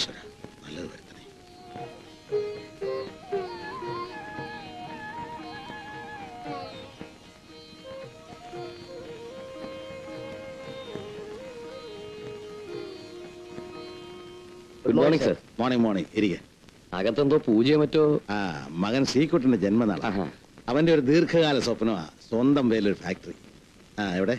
ഈശ്വര, നല്ലത് വരുത്തണേ. Good morning sir. Morning morning. ഇരിക്കെ. അകത്തെന്തോ പൂജയോ മറ്റോ? മകൻ ശ്രീകുട്ടന്റെ ജന്മനാളാ. അവന്റെ ഒരു ദീർഘകാല സ്വപ്നമാ സ്വന്തം പേരിലൊരു ഫാക്ടറി. എവിടെ?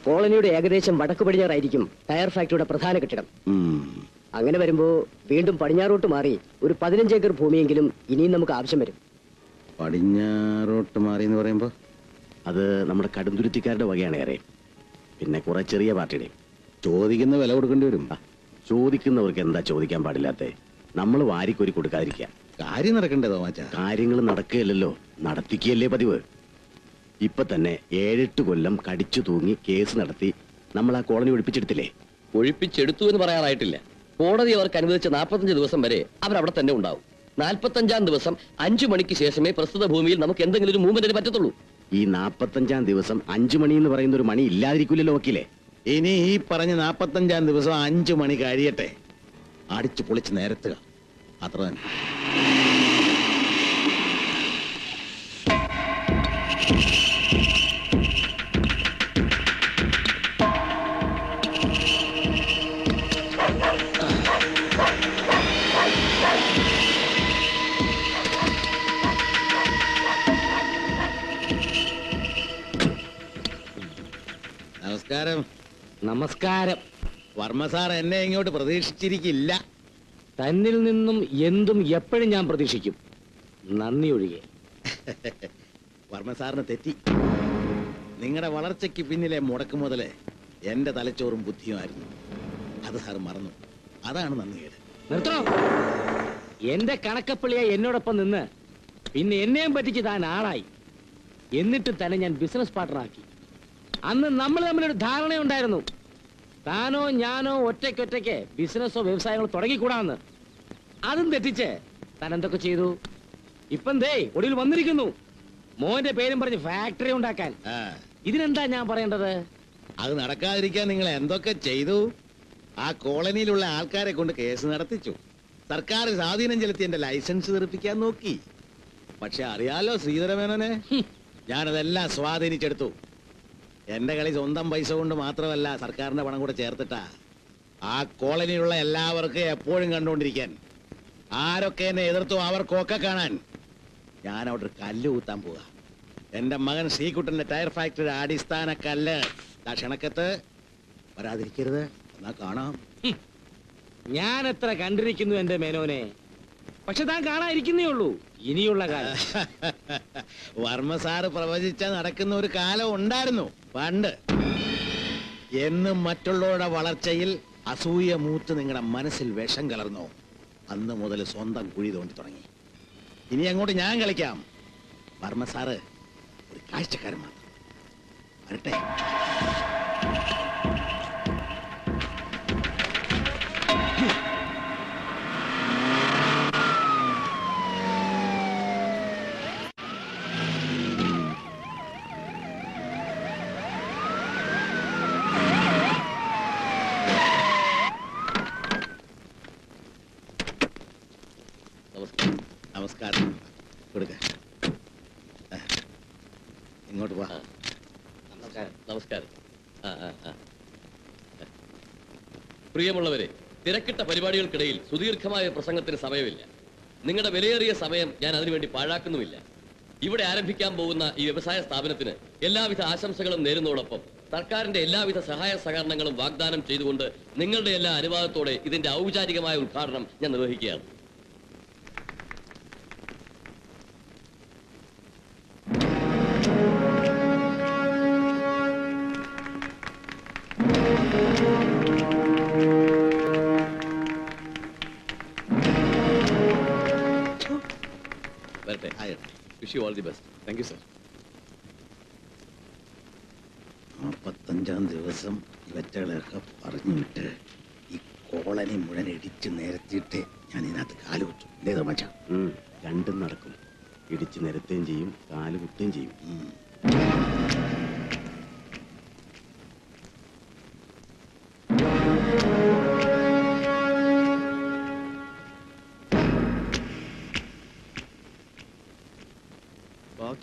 കോളനിയുടെ ഏകദേശം വടക്ക് പടിഞ്ഞാറായിരിക്കും ടയർ ഫാക്ടറിയുടെ പ്രധാന കെട്ടിടം. അങ്ങനെ വരുമ്പോ വീണ്ടും പടിഞ്ഞാറോട്ട് മാറി ഒരു 15 ഏക്കർ ഭൂമിയെങ്കിലും ഇനിയും നമുക്ക് ആവശ്യം വരും. പടിഞ്ഞാറോട്ട് മാറി എന്ന് പറയുമ്പോ അത് നമ്മുടെ കടുംതുരുത്തിക്കാരുടെ വകയാണ് ഏറെ. പിന്നെ കുറെ ചെറിയ പാർട്ടിയുടെ. ചോദിക്കുന്ന വില കൊടുക്കേണ്ടി വരും. ചോദിക്കുന്നവർക്ക് എന്താ ചോദിക്കാൻ പാടില്ലാത്ത? നമ്മൾ വാരിക്കൊരി കൊടുക്കാതിരിക്കുക. കാര്യം നടക്കണ്ടേ തോമാച്ച? കാര്യങ്ങൾ നടക്കുകയല്ലോ, നടത്തിക്കുകയല്ലേ പതിവ്. ഇപ്പൊ തന്നെ 7-8 കൊല്ലം കടിച്ചു തൂങ്ങി കേസ് നടത്തി നമ്മൾ ആ കോളനി ഒഴിപ്പിച്ചെടുത്തില്ലേ? ഒഴിപ്പിച്ചെടുത്തു എന്ന് പറയാറായിട്ടില്ല. കോടതി അവർക്ക് അനുവദിച്ച 45 ദിവസം വരെ അവരവിടെ തന്നെ ഉണ്ടാവും. 45-ാം ദിവസം 5 മണിക്ക് ശേഷമേ പ്രസ്തുത ഭൂമിയിൽ നമുക്ക് എന്തെങ്കിലും ഒരു മൂവ്മെന്റിന് പറ്റത്തുള്ളൂ. ഈ 45-ാം ദിവസം 5 മണി എന്ന് പറയുന്ന ഒരു മണി ഇല്ലാതിരിക്കില്ലല്ലോ വക്കീലെ. ഇനി ഈ പറഞ്ഞ 45-ാം ദിവസം 5 മണി കഴിയട്ടെ, അടിച്ചു പൊളിച്ച് നേരത്തുക, അത്ര തന്നെ. നമസ്കാരം. നമസ്കാരം. വർമ്മ സാർ എന്നെ ഇങ്ങോട്ട് പ്രതീക്ഷിച്ചിരിക്കില്ല. തന്നിൽ നിന്നും എന്തും എപ്പോഴും ഞാൻ പ്രതീക്ഷിക്കും, നന്ദി ഒഴികെ. വർമ്മ സാറിന് തെറ്റി. നിങ്ങളുടെ വളർച്ചയ്ക്ക് പിന്നിലെ മുടക്ക് മുതല് എന്റെ തലച്ചോറും ബുദ്ധിയുമായിരുന്നു. അത് സാർ മറന്നു. അതാണ് നന്ദികേട്. നിർത്തണോ? എന്റെ കണക്കപ്പള്ളിയെ എന്നോടൊപ്പം നിന്ന് പിന്നെ എന്നെയും പറ്റിച്ച് താൻ ആളായി. എന്നിട്ട് തന്നെ ഞാൻ ബിസിനസ് പാർട്ണറാക്കി. അന്ന് നമ്മൾ തമ്മിലൊരു ധാരണയുണ്ടായിരുന്നു, താനോ ഞാനോ ഒറ്റയ്ക്കൊറ്റയ്ക്ക് ബിസിനസ്സോ വ്യവസായങ്ങളോ തുടങ്ങിക്കൂടാന്ന്. അതും തെറ്റിച്ച് താൻ എന്തൊക്കെ ചെയ്തു? ഇപ്പം ദേ ഒടുവിൽ വന്നിരിക്കുന്നു, മോന്റെ പേരും പറഞ്ഞ് ഫാക്ടറി ഉണ്ടാക്കാൻ. ഇതിനെന്താ ഞാൻ പറയേണ്ടത്? അത് നടക്കാതിരിക്കാൻ നിങ്ങൾ എന്തൊക്കെ ചെയ്തു? ആ കോളനിയിലുള്ള ആൾക്കാരെ കൊണ്ട് കേസ് നടത്തിച്ചു. സർക്കാർ സ്വാധീനം ചെലുത്തി എന്റെ ലൈസൻസ് തെറിപ്പിക്കാൻ നോക്കി. പക്ഷെ അറിയാലോ ശ്രീധരമേനോനെ, ഞാനതെല്ലാം സ്വാധീനിച്ചെടുത്തു. എന്റെ കളി സ്വന്തം പൈസ കൊണ്ട് മാത്രമല്ല, സർക്കാരിന്റെ പണം കൂടെ ചേർത്തിട്ടാ. ആ കോളനിയിലുള്ള എല്ലാവർക്കും എപ്പോഴും കണ്ടുകൊണ്ടിരിക്കാൻ. ആരൊക്കെ എന്നെ എതിർത്തു അവർക്കൊക്കെ കാണാൻ. ഞാൻ അവിടെ ഒരു കല്ല് കൂത്താൻ പോവാ. എന്റെ മകൻ ശ്രീകുട്ടന്റെ ടയർ ഫാക്ടറി അടിസ്ഥാന കല്ല് ക്ഷണക്കത്ത് വരാതിരിക്കരുത്. എന്നാ കാണാം. ഞാൻ എത്ര കണ്ടിരിക്കുന്നു എന്റെ മേനോനെ, പക്ഷെ താൻ കാണാതിരിക്കുന്നേ ഉള്ളൂ ഇനിയുള്ള കാലം. വർമ്മ സാറ് പ്രവചിച്ച നടക്കുന്ന ഒരു കാലം ഉണ്ടായിരുന്നു പണ്ട്. എന്നും മറ്റുള്ളവരുടെ വളർച്ചയിൽ അസൂയ മൂത്ത് നിങ്ങളുടെ മനസ്സിൽ വിഷം കലർന്നോ, അന്ന് മുതൽ സ്വന്തം കുഴി തോണ്ടി തുടങ്ങി. ഇനി അങ്ങോട്ട് ഞാൻ കളിക്കാം. വർമ്മ സാറ് ഒരു കാഴ്ചക്കാരൻ മാത്രം. വരട്ടെ. നമസ്കാരം. കൊടുക്ക. ഇങ്ങോട്ട് വാ. നമസ്കാരം. പ്രിയമുള്ളവരെ, തിരക്കിട്ട പരിപാടികൾക്കിടയിൽ സുദീർഘമായ പ്രസംഗത്തിന് സമയമില്ല. നിങ്ങളുടെ വിലയേറിയ സമയം ഞാൻ അതിനുവേണ്ടി പാഴാക്കുന്നുമില്ല. ഇവിടെ ആരംഭിക്കാൻ പോകുന്ന ഈ വ്യവസായ സ്ഥാപനത്തിന് എല്ലാവിധ ആശംസകളും നേരുന്നതോടൊപ്പം സർക്കാരിന്റെ എല്ലാവിധ സഹായ സഹകരണങ്ങളും വാഗ്ദാനം ചെയ്തുകൊണ്ട് നിങ്ങളുടെ എല്ലാ അനുവാദത്തോടെ ഇതിന്റെ ഔപചാരികമായ ഉദ്ഘാടനം ഞാൻ നിർവഹിക്കുകയാണ്. Wish you all the best. Thank you, sir. 45-ാം ദിവസം ഇവറ്റകളൊക്കെ പറഞ്ഞു വിട്ട് ഈ കോളനി മുഴുവൻ ഇടിച്ച് നിരത്തിയിട്ട് ഞാൻ ഇതിനകത്ത് കാലുകുത്തും. ഇതേ തമാശ. രണ്ടും നടക്കും. ഇടിച്ച് നിരത്തുകയും ചെയ്യും, കാല് കുത്തുകയും ചെയ്യും.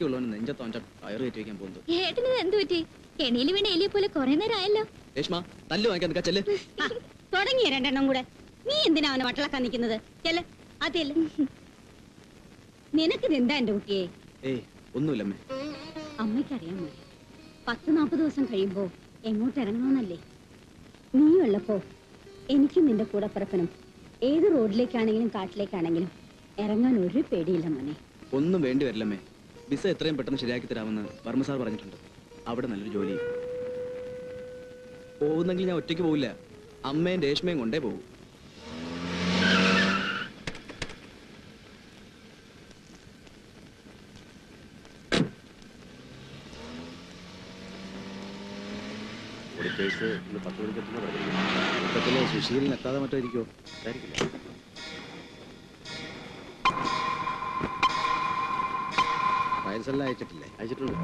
ബാക്കിയുള്ളവന് നെഞ്ചത്തോഞ്ച കയറ് കയറ്റി വയ്ക്കാൻ പോകുന്നത്. ഏട്ടന് എന്ത് പറ്റി? കെണിയിൽ വീണ എലിയെ പോലെ കുറെ നേരം ആയല്ലോ. രേഷ്മ തല്ലു വാങ്ങിക്കാൻ നിൽക്കാ ചെല്ല്. തുടങ്ങിയ രണ്ടെണ്ണം കൂടെ. നീ എന്തിനാ അവനെ വട്ടളക്കാൻ നിൽക്കുന്നത്? ചെല്ല് അതല്ല. നിനക്കിത് എന്താ എന്റെ കുട്ടിയെ? ഏയ് ഒന്നുമില്ലമ്മേ. അമ്മയ്ക്കറിയാൻ മതി. 10-40 ദിവസം കഴിയുമ്പോ എങ്ങോട്ട് ഇറങ്ങണമെന്നല്ലേ? നീ ഉള്ളപ്പോ എനിക്കും നിന്റെ കൂടെ പറപ്പനും ഏത് റോഡിലേക്കാണെങ്കിലും കാട്ടിലേക്കാണെങ്കിലും ഇറങ്ങാൻ ഒരു പേടിയില്ല മോനെ. ഒന്നും വേണ്ടി വരില്ലമ്മേ. വിസ എത്രയും പെട്ടെന്ന് ശരിയാക്കി തരാമെന്ന് വർമ്മ സാർ പറഞ്ഞിട്ടുണ്ട്. അവിടെ നല്ലൊരു ജോലി. പോകുന്നെങ്കിൽ ഞാൻ ഒറ്റയ്ക്ക് പോവില്ല. അമ്മയും രേഷ്മയും കൊണ്ടേ പോകും. സുശീലിന് എത്താതെ മറ്റോ ഇരിക്കോ? ഫയൽസ് എല്ലാം അയച്ചിട്ടില്ലേ? അയച്ചിട്ടുണ്ട്.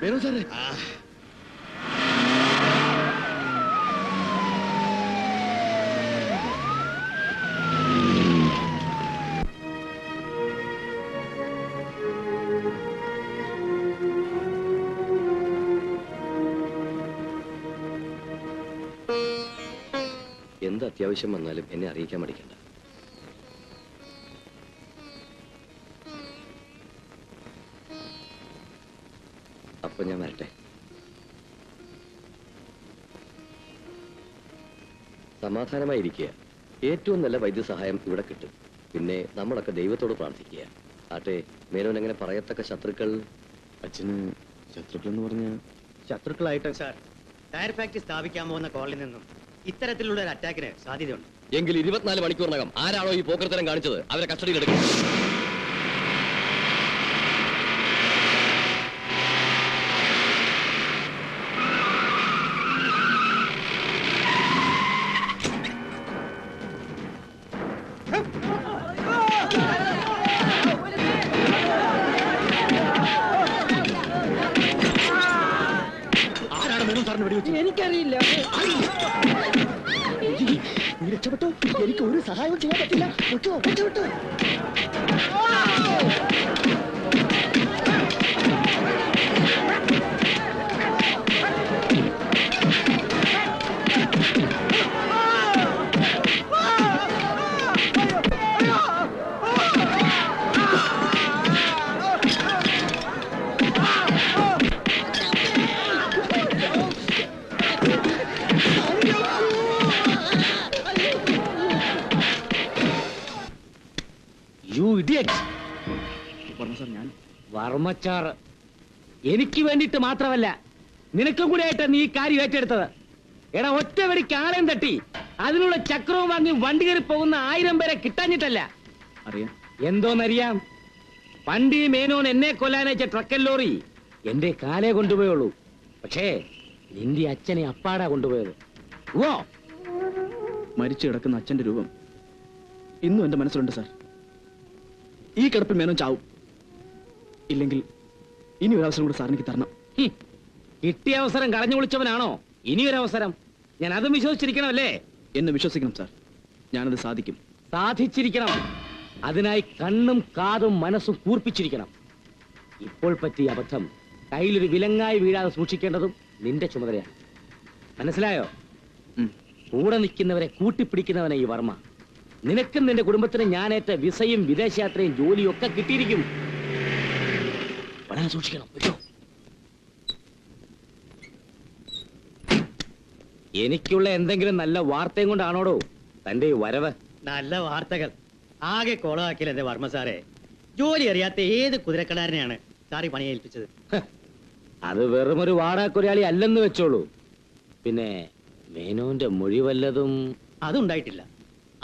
വേണു സാറേ, എന്ത് അത്യാവശ്യം വന്നാലും എന്നെ അറിയിക്കാൻ മടിക്കണ്ട. അപ്പൊ ഞാൻ വരട്ടെ. സമാധാനമായിരിക്കുക. ഏറ്റവും നല്ല വൈദ്യസഹായം ഇവിടെ കിട്ടും. പിന്നെ നമ്മളൊക്കെ ദൈവത്തോട് പ്രാർത്ഥിക്കുക. ആട്ടെ, മേനോൻ എങ്ങനെ പറയത്തക്ക ശത്രുക്കൾ? അച്ഛന് ശത്രുക്കൾ എന്ന് പറഞ്ഞ ശത്രുക്കളായിട്ട് സാർ, ടയർ ഫാക്ടറി സ്ഥാപിക്കാൻ പോകുന്ന കോളിൽ നിന്നും ഇത്തരത്തിലുള്ള ഒരു അറ്റാക്കിന് സാധ്യതയുണ്ട്. എങ്കിൽ 24 മണിക്കൂറിനകം ആരാണോ ഈ പോക്കർത്തരം കാണിച്ചത് അവരെ കസ്റ്റഡിയിൽ എടുക്കും. എനിക്കറിയില്ല. നീ രക്ഷപ്പെട്ടോ? എനിക്ക് ഒരു സഹായവും ചെയ്യാൻ പറ്റില്ല. വിട്ടോ, രക്ഷപ്പെട്ടോ. വർമ്മ സാർ, ഞാൻ വർമ്മച്ചാറ് എനിക്ക് വേണ്ടിയിട്ട് മാത്രമല്ല നിനക്കും കൂടെ ആയിട്ട് നീ ഈ കാര്യം ഏറ്റെടുത്തത്. എടാ, ഒറ്റ വെടിക്ക് ആളെയും തട്ടി അതിനുള്ള ചക്രവും വാങ്ങി വണ്ടി കയറി പോകുന്ന 1000 പേരെ കിട്ടാഞ്ഞിട്ടല്ല. അറിയാം. എന്തോന്നറിയാം? പണ്ടി മേനോൻ എന്നെ കൊല്ലാനയച്ച ട്രക്കൻ ലോറി എന്റെ കാലേ കൊണ്ടുപോയുള്ളൂ. പക്ഷേ നിന്റെ അച്ഛനെ അപ്പാടാ കൊണ്ടുപോയത്. ഓ, മരിച്ചു കിടക്കുന്ന അച്ഛന്റെ രൂപം ഇന്നും എന്റെ മനസ്സിലുണ്ട് സാർ. ഈ കിടപ്പിൽ മേനോൻ ചാവും. ഇല്ലെങ്കിൽ ഇനി ഒരു അവസരം കൂടെ സാറിനിക്ക് തരണം. കിട്ടിയ അവസരം കളഞ്ഞു വിളിച്ചവനാണോ ഇനിയൊരവസരം? ഞാൻ അതും വിശ്വസിച്ചിരിക്കണമല്ലേ? എന്നെ വിശ്വസിക്കണം സാർ, ഞാനത് സാധിക്കും. സാധിച്ചിരിക്കണം. അതിനായി കണ്ണും കാതും മനസ്സും കൂർപ്പിച്ചിരിക്കണം. ഇപ്പോൾ പറ്റിയ അബദ്ധം കയ്യിലൊരു വിലങ്ങായി വീഴാതെ സൂക്ഷിക്കേണ്ടതും നിന്റെ ചുമതലയാണ്. മനസ്സിലായോ? കൂടെ നിൽക്കുന്നവരെ കൂട്ടിപ്പിടിക്കുന്നവനെ ഈ വർമ്മ. നിനക്കും നിന്റെ കുടുംബത്തിനും ഞാനേറ്റ വിസയും വിദേശയാത്രയും ജോലിയും ഒക്കെ കിട്ടിയിരിക്കും. വളരെ സൂക്ഷിക്കണം. എനിക്കുള്ള എന്തെങ്കിലും നല്ല വാർത്തയും കൊണ്ടാണോടോ തന്റെ ഈ വരവ്? നല്ല വാർത്തകൾ ആകെ കോളാക്കില്ല എന്റെ വർമ്മ സാറേ. ജോലി അറിയാത്ത ഏത് കുതിരക്കടാരനെയാണ് സാറി പണി ഏൽപ്പിച്ചത്? അത് വെറുമൊരു വാടാക്കൊരാളി അല്ലെന്ന് വെച്ചോളൂ. പിന്നെ മേനോന്റെ മൊഴി വല്ലതും? അതുണ്ടായിട്ടില്ല.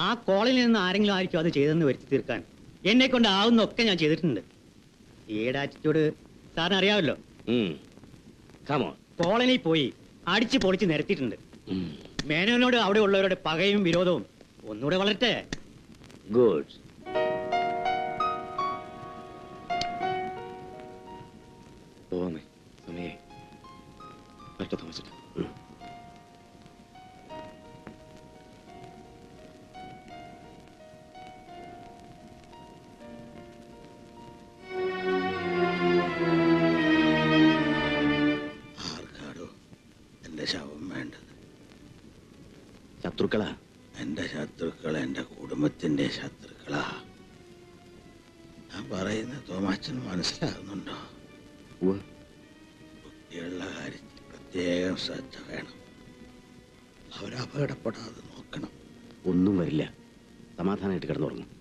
ആ കോളിൽ നിന്ന് ആരെങ്കിലും ആയിരിക്കും അത് ചെയ്തെന്ന് വരുത്തി തീർക്കാൻ എന്നെ കൊണ്ട് ആവുന്നൊക്കെ ഞാൻ ചെയ്തിട്ടുണ്ട്. ഈയുടെ ആറ്റിറ്റ്യൂഡ് സാറിന് അറിയാമല്ലോ, കമോൺ. കോളനി പോയി അടിച്ച് പൊളിച്ച് നിരത്തിയിട്ടുണ്ട്. മേനോനോട് അവിടെ ഉള്ളവരുടെ പകയും വിരോധവും ഒന്നുകൂടെ വളരട്ടെ. ഗുഡ്. പോവാമേ, സമയേ പറ്റ താമസിച്ചിട്ട്. ആർക്കാടോ എന്റെ ശവം വേണ്ടത്? ശത്രുക്കളാ. എന്റെ ശത്രുക്കൾ എന്റെ കുടുംബത്തിന്റെ ശത്രുക്കളാ. ഞാൻ പറയുന്ന തോമാച്ചൻ മനസ്സിലാകുന്നുണ്ടോ? ഉവ്വ്. കുട്ടികളുടെ കാര്യത്തിൽ പ്രത്യേകം ശ്രദ്ധ വേണം. അവരപകടപ്പെടാതെ നോക്കണം. ഒന്നും വരില്ല. സമാധാനമായിട്ട് കിടന്നുറങ്ങും.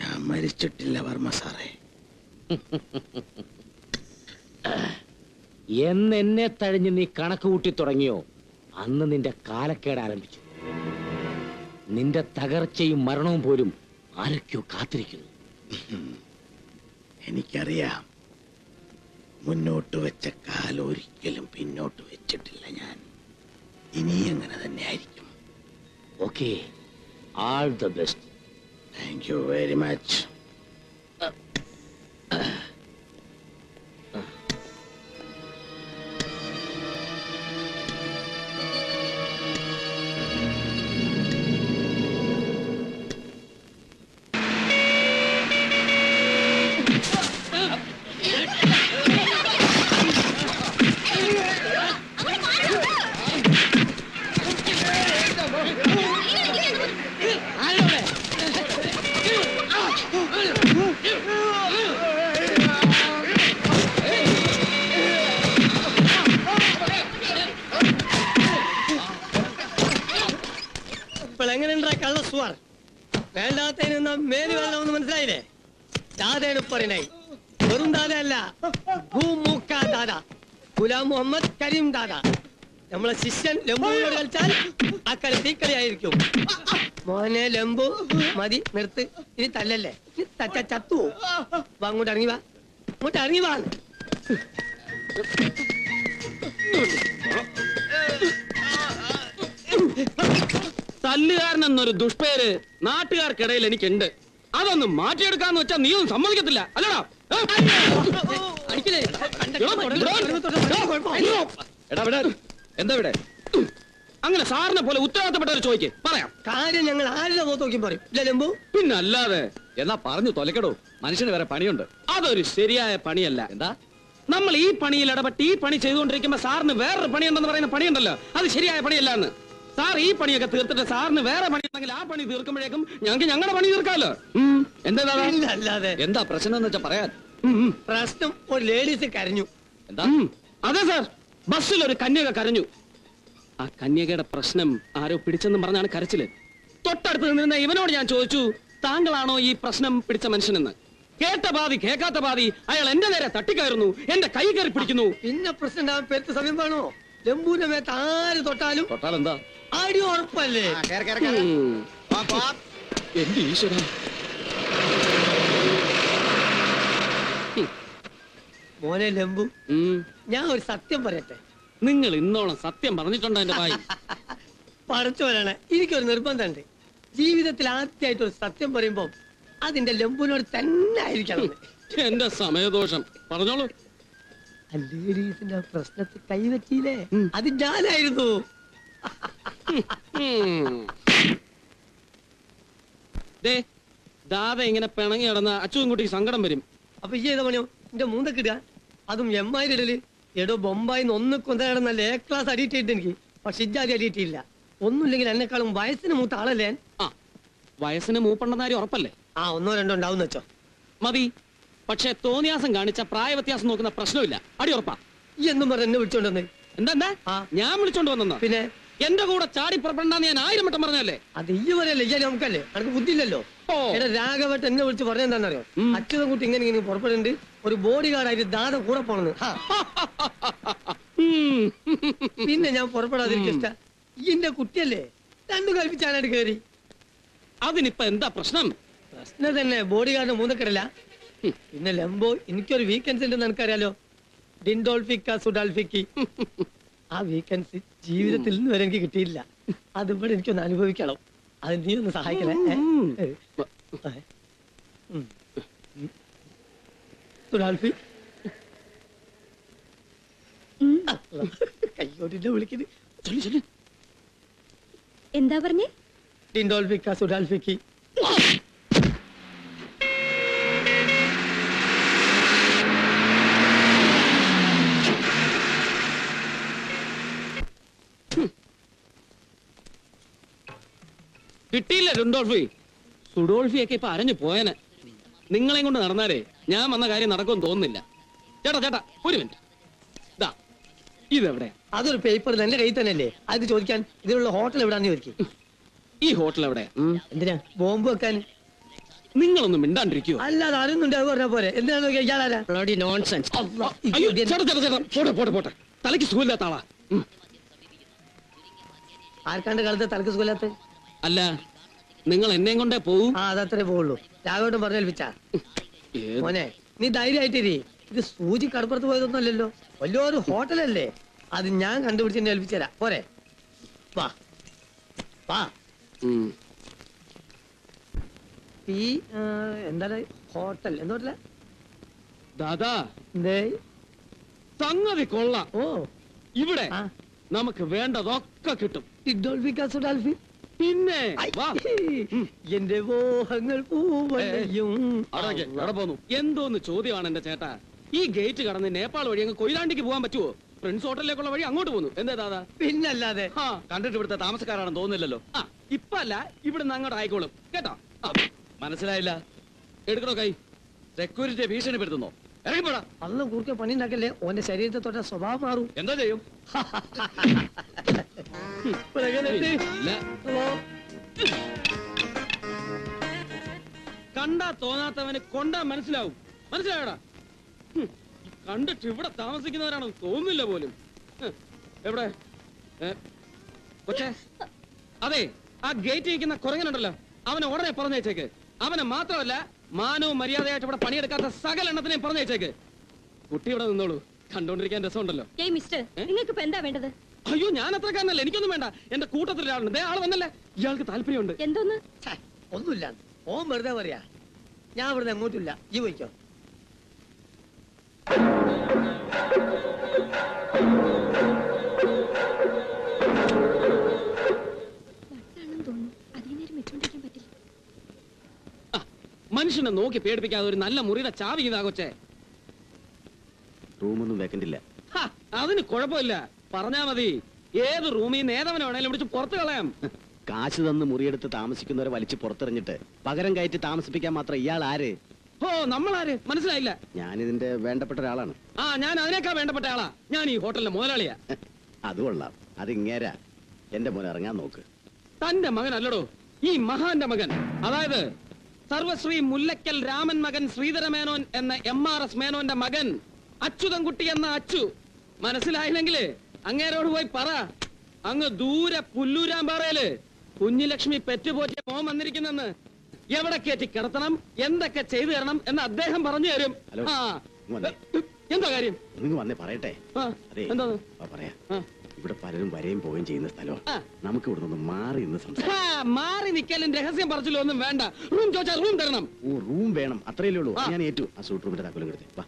ഞാൻ മരിച്ചിട്ടില്ല വർമ്മ സാറേ. എന്ന് എന്നെ തഴഞ്ഞ് നീ കണക്ക് കൂട്ടി തുടങ്ങിയോ അന്ന് നിന്റെ കാലക്കേട് ആരംഭിച്ചു. നിന്റെ തകർച്ചയും മരണവും പോലും ആരൊക്കെയോ കാത്തിരിക്കുന്നു. എനിക്കറിയാം. മുന്നോട്ട് വെച്ച കാലൊരിക്കലും പിന്നോട്ട് വെച്ചിട്ടില്ല ഞാൻ. ഇനി അങ്ങനെ തന്നെ ആയിരിക്കും. Okay, all the best. Thank you very much. എങ്ങനെയുണ്ടാ കള്ള സുവാർ? വേണ്ടാത്തതിന് മേല് വേണമെന്ന് മനസ്സിലായില്ലേ? ദാദയാണ് പറയണേ, വെറും ദാദയല്ല, ഭൂമൂക്ക ദാദ, ഗുലാം മുഹമ്മദ് കരീം ദാദ. നമ്മളെ ശിഷ്യൻ ലംബുവിനോട് കളിച്ചാൽ അക്കളി തീക്കളിയായിരിക്കും. മോനെ ലംബു, മതി നിർത്ത്, ഇനി തല്ലല്ലേ, ഇനി തച്ച ചത്തു. വാ അങ്ങോട്ട് ഇറങ്ങി വാ, അങ്ങോട്ട് ഇറങ്ങി വാ. തല്ലുകാരൻ എന്നൊരു ദുഷ്പേര് നാട്ടുകാർക്കിടയിൽ എനിക്കുണ്ട്. അതൊന്നും മാറ്റിയെടുക്കാന്ന് വെച്ചാൽ നീയൊന്നും സമ്മതിക്കത്തില്ല, അല്ലടാ? എന്താ ഇവിടെ? അങ്ങനെ സാറിനെ പോലെ ഉത്തരവാദിത്തപ്പെട്ടവർ ചോദിക്കേ, പറയാം. കാര്യം ഞങ്ങൾ ആരുടെ മുഖത്ത് നോക്കി പറയും, ഇല്ല ലംബു? പിന്നല്ലാതെ. എന്നാ പറഞ്ഞു തൊലക്കടോ, മനുഷ്യന് വേറെ പണിയുണ്ട്. അതൊരു ശരിയായ പണിയല്ല. എന്താ? നമ്മൾ ഈ പണിയിൽ ഇടപെട്ട് ഈ പണി ചെയ്തുകൊണ്ടിരിക്കുമ്പോ സാറിന് വേറൊരു പണിയുണ്ടെന്ന് പറയുന്ന പണിയുണ്ടല്ലോ, അത് ശരിയായ പണിയല്ല എന്ന്. സാർ ഈ പണിയൊക്കെ തീർത്തിട്ട് സാറിന് വേറെ പണിയുണ്ടെങ്കിൽ ആ പണി തീർക്കുമ്പോഴേക്കും ഞങ്ങൾക്ക് ഞങ്ങളുടെ പണി തീർക്കാമല്ലോ. എന്താ അല്ലാതെ എന്താ പ്രശ്നം എന്ന് വെച്ചാ പറയാൻ. പ്രശ്നം ഒരു ലേഡീസ് കരഞ്ഞു. എന്താ? അതെ സാർ, ബസ്സിൽ ഒരു കന്യക കരഞ്ഞു. ആ കന്യകയുടെ പ്രശ്നം ആരോ പിടിച്ചെന്നും പറഞ്ഞാണ് കരച്ചില്. തൊട്ടടുത്ത് നിന്നിരുന്ന ഇവനോട് ഞാൻ ചോദിച്ചു, താങ്കളാണോ ഈ പ്രശ്നം പിടിച്ച മനുഷ്യനെന്ന്. കേട്ട പാതി കേൾക്കാത്ത പാതി അയാൾ എന്റെ നേരെ തട്ടിക്കയറുന്നു, എന്റെ കൈ കയറി പിടിക്കുന്നു. പിന്നെ പ്രശ്നം ഉണ്ടാവാൻ പെരുത്ത സമയം വേണോ? ലംബുവിന്റെ മേത്ത് ആര് തൊട്ടാലും എന്താ അടി ഉറപ്പല്ലേ? എന്റെ ഈശ്വര. മോനെ ലംബു, ഞാൻ ഒരു സത്യം പറയട്ടെ. നിങ്ങൾ ഇന്നോളം സത്യം പറഞ്ഞിട്ടുണ്ടോ എന്റെ ഭായി? പറച്ചോലാണ്, എനിക്കൊരു നിർബന്ധമുണ്ട്. ജീവിതത്തിൽ ആദ്യമായിട്ട് ഒരു സത്യം പറയുമ്പോ അതിന്റെ ലംബുവിനോട് തന്നെ ആയിരിക്കണം. എന്റെ സമയദോഷം. പറഞ്ഞോളൂ. ലേഡീസിന്റെ പ്രശ്നത്തിൽ കൈവച്ചില്ലേ, അത് ഞാനായിരുന്നു. ദാദ ഇങ്ങനെ പിണങ്ങി നടന്ന അച്ചുകുട്ടിക്ക് സങ്കടം വരും. അപ്പൊ ഈ ചെയ്ത പണിയോ എന്റെ മൂന്നൊക്കെ ഇടുക, അതും എമ്മായിരം ഇടല്. എടോ ബൊമ്പായിന്ന് ഒന്ന് കൊന്തടന്നല്ല എ ക്ലാസ് അടിയിട്ടിട്ട് എനിക്ക്, പക്ഷെ ഇജ്ജാതി അടിയിട്ടില്ല. ഒന്നുമില്ലെങ്കിൽ എന്നെക്കാളും വയസ്സിന് മൂത്ത ആളല്ലേ ഞാൻ. ആ വയസ്സിന് മൂപ്പണ്ടെന്ന കാര്യം ഉറപ്പല്ലേ? ആ ഒന്നോ രണ്ടോ ഉണ്ടാവും വെച്ചോ മതി. പക്ഷെ തോന്നിയാസം കാണിച്ച പ്രായ വ്യത്യാസം നോക്കുന്ന പ്രശ്നമില്ല. അടി ഉറപ്പാ. ഈ എന്നും പറഞ്ഞ എന്നെ വിളിച്ചോണ്ടെന്ന്. എന്താ ആ. ഞാൻ വിളിച്ചോണ്ട് വന്നെന്നോ? പിന്നെ എന്റെ കൂടെ ചാടി പുറപ്പെടണ്ടെന്ന് ഞാൻ 1000 വട്ടം പറഞ്ഞല്ലേ? അത് ഈ പറയല്ലേ ഇയ്യാലും നമുക്കല്ലേ, അനക്ക് ബുദ്ധിയില്ലല്ലോ. ഓ. എടാ രാഘവട്ട് എന്നെ വിളിച്ച് പറഞ്ഞെന്താണെന്നറിയോ, അച്യുതൻകുട്ടി ഇങ്ങനെ ഇങ്ങനെ പുറപ്പെടുന്നുണ്ട്, ഒരു ബോഡി ഗാർഡായിട്ട് ദാദ കൂടെ പോണെന്ന്. പിന്നെ ഞാൻ പുറപ്പെടാതിരിക്കഷ്ട, എന്റെ കുട്ടിയല്ലേ, രണ്ടു കൽപ്പിച്ചാനായിട്ട് കയറി. അതിനിപ്പോ എന്താ പ്രശ്നം? പ്രശ്നം തന്നെ ബോഡി ഗാർഡ് മൂന്നക്കടല്ല. പിന്നെ ലംബോ എനിക്കൊരു വീക്കെൻഡ്സ് ഉണ്ടെന്ന് എനിക്കറിയാലോ, ഡിൻഡോൾഫിക്ക സുഡാൽഫിക്കി. ആ വീക്കെൻഡ്സ് ജീവിതത്തിൽ നിന്ന് വരെ എനിക്ക് കിട്ടിയില്ല. അതിവിടെ എനിക്കൊന്ന് അനുഭവിക്കണം. അത് നീ ഒന്ന് സഹായിക്കണേ. സുഡാൽഫി കയ്യോടിന്റെ വിളിക്കുന്നത്. എന്താ പറഞ്ഞേ? ഡിൻഡോൾഫിക്ക സുഡാൽഫിക്കി. കിട്ടിയില്ല രുണ്ടോൾഫി. സുഡോൾഫിയൊക്കെ ഇപ്പൊ അരഞ്ഞു പോയനെ. നിങ്ങളെയും കൊണ്ട് നടന്നാലേ ഞാൻ വന്ന കാര്യം നടക്കുമെന്ന് തോന്നുന്നില്ല. ചേട്ടാ ഒരു മിനിറ്റ്. ഇതാ ഇതെവിടെ? അതൊരു പേപ്പർ എന്റെ കയ്യിൽ തന്നെയല്ലേ, അത് ചോദിക്കാൻ ഇതിലുള്ള ഹോട്ടൽ എവിടാന്ന് ചോദിക്കും. ഈ ഹോട്ടൽ എവിടെ? എന്തിനാ ബോംബ് വെക്കാൻ? നിങ്ങളൊന്നും മിണ്ടാണ്ടിരിക്കുവോ? അല്ലാതെ അറിയുന്നുണ്ട്, അത് പറഞ്ഞ പോലെ. എന്തിനാണ് ഇയാളാരാ? പോട്ടെ. തലയ്ക്ക് സുഖമില്ലാത്ത ആളാ. ആർക്കാണ്ട് കാലത്ത് തലക്ക് സുഖമില്ലാത്ത? അല്ല നിങ്ങൾ എന്നെയും കൊണ്ടേ പോവും? ആ അതത്രേ പോവുള്ളൂ. രാഘവട്ടം പറഞ്ഞേൽപ്പിച്ചാ മോനെ, നീ ധൈര്യമായിട്ടിരി. ഇത് സൂചി കടപ്പുറത്ത് പോയതൊന്നും അല്ലല്ലോ, വലിയൊരു ഹോട്ടലല്ലേ. അത് ഞാൻ കണ്ടുപിടിച്ച് ഏൽപ്പിച്ചു തരാം. പോരെ, വാ വാ. ഈ എന്താണ് ഹോട്ടൽ? എന്തോട്ടല്ല ദാദാ? എന്തേ സംഗതി കൊള്ളാം. ഓ ഇവിടെ നമുക്ക് വേണ്ടതൊക്കെ കിട്ടും. സുഡാൽഫി പിന്നെ എന്റെ മോഹങ്ങൾ പൂവണിയും. എന്തോന്ന് ചോദ്യമാണ് എന്റെ ചേട്ടാ. ഈ ഗേറ്റ് കടന്ന് നേപ്പാൾ വഴി അങ്ങ് കൊയിലാണ്ടിക്ക് പോകാൻ പറ്റുമോ? പ്രിൻസ് ഹോട്ടലിലേക്കുള്ള വഴി അങ്ങോട്ട് പോന്നു. എന്താ ദാദാ? പിന്നല്ലാതെ. കണ്ടിട്ട് ഇവിടുത്തെ താമസക്കാരാണെന്ന് തോന്നുന്നില്ലല്ലോ. ഇപ്പൊ അല്ല, ഇവിടുന്ന് അങ്ങോട്ട് ആയിക്കോളും കേട്ടോ. മനസ്സിലായില്ല? എടുക്കണോ കൈ? സെക്യൂരിറ്റിയെ ഭീഷണിപ്പെടുത്തുന്നോ? ഇറങ്ങിപ്പോടാ. അന്ന് കുറുക്കെ പണി ഉണ്ടാക്കല്ലേ, ഓന്റെ ശരീരത്തെ തൊട്ട സ്വഭാവം മാറും. എന്താ ചെയ്യും? കണ്ടാ തോന്നാത്തവന് കൊണ്ടാ മനസ്സിലാവും. മനസ്സിലായോടാ? കണ്ടിട്ട് ഇവിടെ താമസിക്കുന്നവരാണെന്ന് തോന്നുന്നില്ല പോലും. എവിടെ കൊച്ചേ? അതെ, ആ ഗേറ്റ് ഇരിക്കുന്ന കുരങ്ങനുണ്ടല്ലോ, അവനെ ഉടനെ പറഞ്ഞേച്ചേക്ക്. അവനെ മാത്രമല്ല, മാനവും മര്യാദയായിട്ട് ഇവിടെ പണിയെടുക്കാത്ത സകല എണ്ണത്തിനെയും പറഞ്ഞേച്ചേക്ക്. കുട്ടി ഇവിടെ നിന്നോളൂ, കണ്ടോണ്ടിരിക്കാൻ രസമുണ്ടല്ലോ. നിങ്ങൾക്ക് എന്താ വേണ്ടത്? അയ്യോ, ഞാൻ അത്രക്കാരനല്ല, എനിക്കൊന്നും വേണ്ട. എന്റെ കൂട്ടത്തിൽ ഒരാളുണ്ട്, ആള് വന്നല്ലേ. ഇയാൾക്ക് താല്പര്യമുണ്ട്. എന്തോന്ന്? ഒന്നുമില്ല, ഓൻ വെറുതെ പറയാ. ഞാൻ വെറുതെ എങ്ങോട്ടില്ല, ഈ പോയിക്കോ. മനുഷ്യനെ നോക്കി പേടിപ്പിക്കാതെ ഒരു നല്ല മുറിയുടെ ചാവി ഇതാ കൊച്ചേ. റൂമൊന്നും വേക്കന്റ് ഇല്ല. അതിന് കുഴപ്പമില്ല, പറഞ്ഞാ മതി. ഏത് റൂമിൽ നിന്ന് ഏതവനെ വേണേലും വിളിച്ച് പുറത്ത് കളയാം. കാശ് തന്ന് മുറിയെടുത്ത് താമസിക്കുന്നവരെ വലിച്ചു പുറത്തെറിഞ്ഞിട്ട് പകരം കയറ്റി താമസിപ്പിക്കാൻ മാത്രം ഇയാൾ ആര്? ഓ, നമ്മളാര്? മനസ്സിലായില്ല. ഞാനിതിന്റെ വേണ്ടപ്പെട്ട ഒരാളാണ്. ഞാൻ അതിനേക്കാൾ വേണ്ടപ്പെട്ട ആളാ. ഞാൻ ഈ ഹോട്ടലിലെ മുതലാളിയാ. അത് കൊള്ളാം, അതിങ്ങേരാ. എന്റെ മോനെ ഇറങ്ങാൻ നോക്ക്. തന്റെ മകൻ അല്ലടോ, ഈ മഹാന്റെ മകൻ. അതായത് സർവശ്രീ മുല്ലക്കൽ രാമൻ മകൻ ശ്രീധരമേനോൻ എന്ന MRS മേനോന്റെ മകൻ അച്യുതൻകുട്ടി എന്ന അച്ചു. മനസ്സിലായില്ലെങ്കില് അങ്ങേരോട് പോയി പറ. അങ്ങ് ദൂരെ പുല്ലൂരാമ്പാറയില് കുഞ്ഞിലക്ഷ്മി പെറ്റുപോറ്റിയ മോൻ വന്നിരിക്കുന്നെന്ന്. എവിടെ കയറ്റി കിടത്തണം, എന്തൊക്കെ ചെയ്തു തരണം എന്ന് അദ്ദേഹം പറഞ്ഞു തരും. എന്താ കാര്യം? നിങ്ങൾ വന്നേ പറയട്ടെ. അതെ, പറയാ. ഇവിടെ പലരും വരെയും പോവുകയും ചെയ്യുന്ന സ്ഥലമാണ്. നമുക്ക് ഇവിടെ നിന്ന് മാറി നിന്ന് സംസാരിക്കാം. മാറി നിൽക്കലും രഹസ്യം പറച്ചിലോ ഒന്നും വേണ്ട. റൂം ചോദിച്ചാൽ റൂം തരണം. റൂം വേണം, അത്രയല്ലേ ഉള്ളൂ. ഞാൻ ഏറ്റു. ആ സൂട്ട് റൂമിന്റെ താക്കോലും കൊടുത്തേ. വാ.